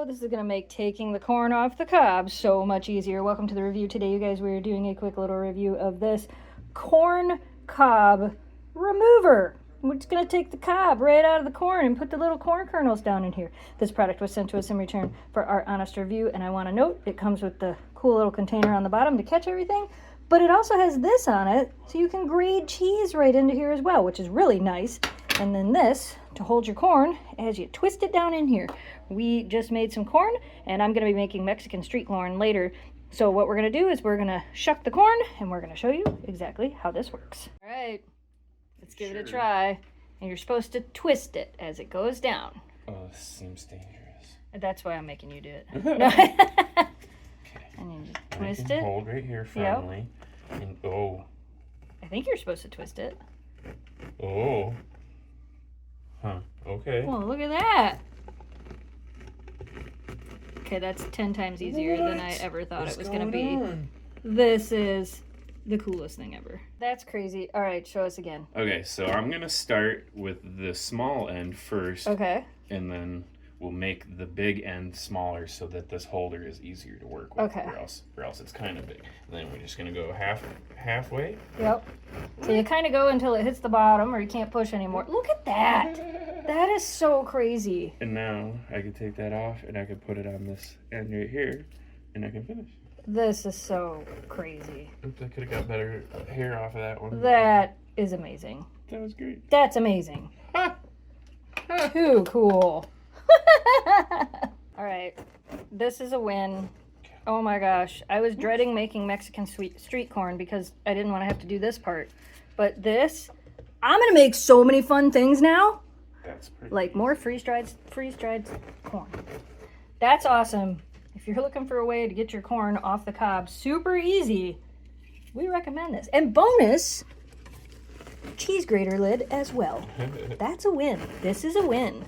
go. This is going to make taking the corn off the cob so much easier. Welcome to the review today, you guys. We're doing a quick little review of this corn cob remover. We're just going to take the cob right out of the corn and put the little corn kernels down in here. This product was sent to us in return for our honest review, and I want to note it comes with the cool little container on the bottom to catch everything, but it also has this on it so you can grate cheese right into here as well, which is really nice. And then this to hold your corn as you twist it down in here. We just made some corn, and I'm going to be making Mexican street corn later. So what we're going to do is we're going to shuck the corn, and we're going to show you exactly how this works. All right, let's give it a try. And you're supposed to twist it as it goes down. Oh, this seems dangerous. That's why I'm making you do it. Okay. And you just twist I it. hold right here firmly. Yep. And oh. I think you're supposed to twist it. Oh. Huh. Okay. Well, look at that. Okay, that's 10 times easier than I ever thought it was going to be. This is the coolest thing ever. That's crazy. All right, show us again. Okay, so I'm going to start with the small end first. Okay. And then we'll make the big end smaller so that this holder is easier to work with. Okay. Or else it's kind of big. And then we're just going to go halfway. Yep. So you kind of go until it hits the bottom, or you can't push anymore. Look at that. That is so crazy. And now I can take that off and I can put it on this end right here and I can finish. This is so crazy. Oops, I could have got better hair off of that one. That is amazing. That was great. That's amazing. Too cool. All right, this is a win. Oh my gosh, I was dreading making Mexican street corn because I didn't want to have to do this part. But this, I'm gonna make so many fun things now. That's pretty like more freeze-dried corn. That's awesome. If you're looking for a way to get your corn off the cob super easy, we recommend this. And bonus, cheese grater lid as well. That's a win. This is a win.